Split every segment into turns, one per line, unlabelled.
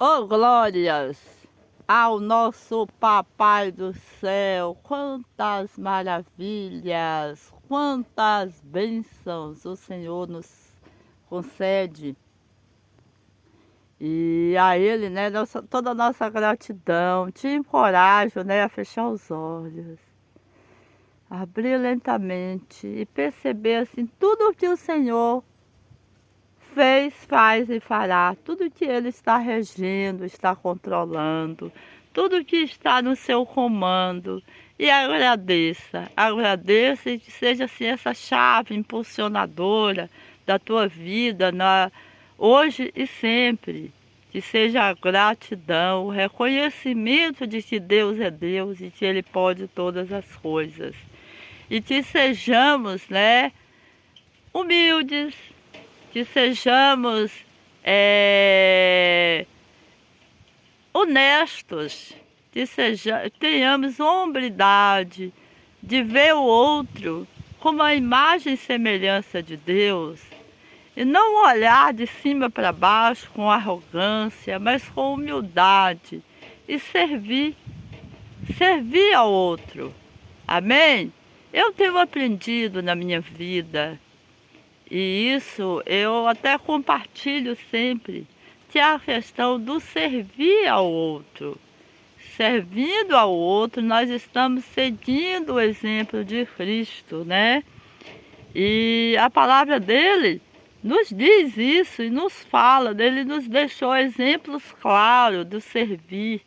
Oh, glórias ao nosso Papai do céu! Quantas maravilhas, quantas bênçãos o Senhor nos concede. E a Ele, né, toda a nossa gratidão. Te encorajo, né, a fechar os olhos, abrir lentamente e perceber assim tudo o que o Senhor fez, faz e fará, tudo que Ele está regindo, está controlando, tudo que está no seu comando. E agradeça, agradeça e que seja assim essa chave impulsionadora da tua vida, hoje e sempre. Que seja a gratidão, o reconhecimento de que Deus é Deus e que Ele pode todas as coisas. E que sejamos, né, humildes, que sejamos honestos, que tenhamos hombridade de ver o outro como a imagem e semelhança de Deus e não olhar de cima para baixo com arrogância, mas com humildade e servir ao outro. Amém? Eu tenho aprendido na minha vida, e isso eu até compartilho sempre, que é a questão do servir ao outro. Servindo ao outro, nós estamos seguindo o exemplo de Cristo, né? E a palavra dele nos diz isso e nos fala, ele nos deixou exemplos claros do servir.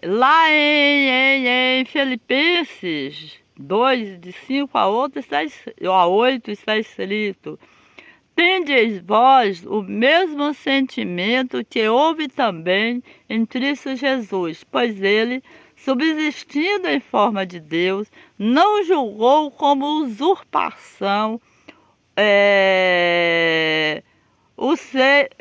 Lá em Filipenses 2, de 5 a 8 está escrito: tendes vós o mesmo sentimento que houve também em Cristo Jesus, pois ele, subsistindo em forma de Deus, não julgou como usurpação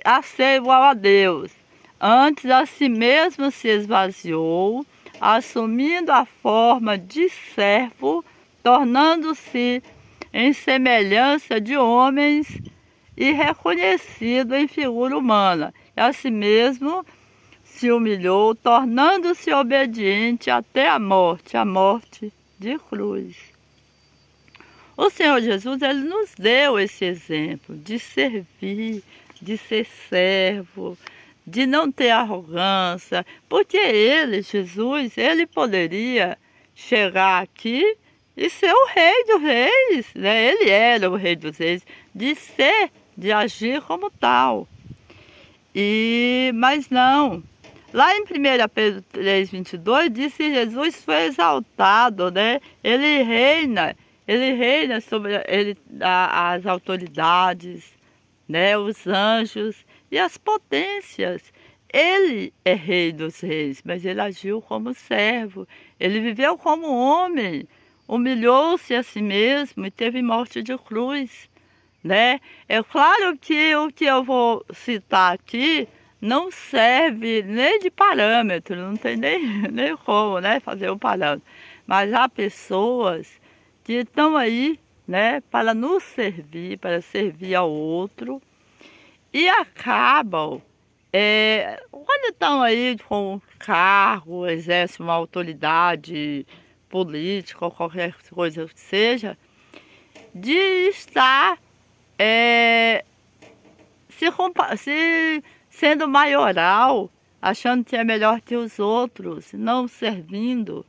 a ser igual a Deus. Antes a si mesmo se esvaziou, assumindo a forma de servo, tornando-se em semelhança de homens e reconhecido em figura humana. E a si mesmo se humilhou, tornando-se obediente até a morte de cruz. O Senhor Jesus, ele nos deu esse exemplo de servir, de ser servo, de não ter arrogância, porque ele, Jesus, ele poderia chegar aqui e ser o rei dos reis, né? Ele era o rei dos reis, de agir como tal. Mas não. Lá em 1 Pedro 3,22 diz que Jesus foi exaltado, né? Ele reina sobre as autoridades, né? Os anjos e as potências. Ele é rei dos reis, mas ele agiu como servo. Ele viveu como homem, humilhou-se a si mesmo e teve morte de cruz, né? É claro que o que eu vou citar aqui não serve nem de parâmetro, não tem nem como, né, fazer o parâmetro. Mas há pessoas que estão aí, né, para nos servir, para servir ao outro, e acabam, quando estão aí com cargo, exercem uma autoridade política ou qualquer coisa que seja, de estar sendo maioral, achando que é melhor que os outros, não servindo.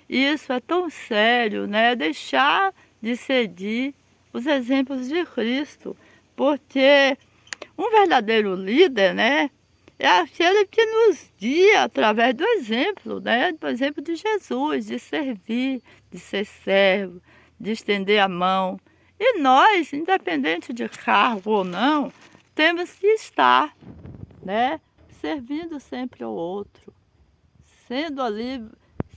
Isso é tão sério, né? Deixar de seguir os exemplos de Cristo, porque um verdadeiro líder, né, é aquele que nos guia através do exemplo, né? Do exemplo de Jesus, de servir, de ser servo, de estender a mão. E nós, independente de cargo ou não, temos que estar, né, servindo sempre ao outro, sendo ali,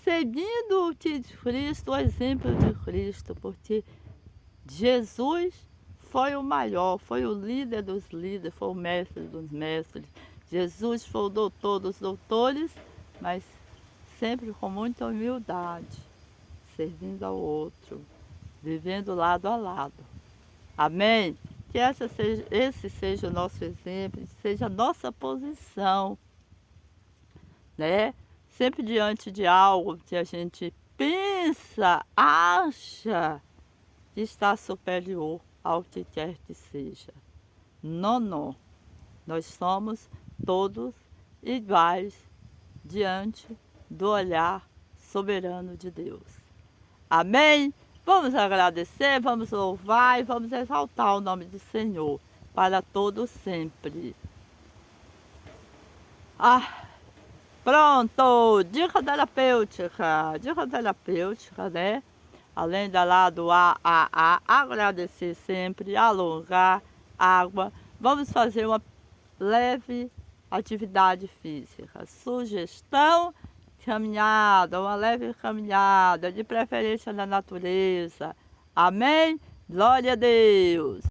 seguindo o que Cristo, o exemplo de Cristo, porque Jesus foi o maior, foi o líder dos líderes, foi o mestre dos mestres. Jesus foi o doutor dos doutores, mas sempre com muita humildade, servindo ao outro, vivendo lado a lado. Amém? Que esse seja o nosso exemplo, seja a nossa posição, né? Sempre diante de algo que a gente pensa, acha que está superior ao que quer que seja. Não, não. Nós somos todos iguais diante do olhar soberano de Deus. Amém? Vamos agradecer, vamos louvar e vamos exaltar o nome do Senhor para todo sempre. Pronto, dica terapêutica, né? Além da lá do agradecer sempre, alongar, água. Vamos fazer uma leve atividade física. Sugestão, caminhada, uma leve caminhada, de preferência na natureza. Amém? Glória a Deus!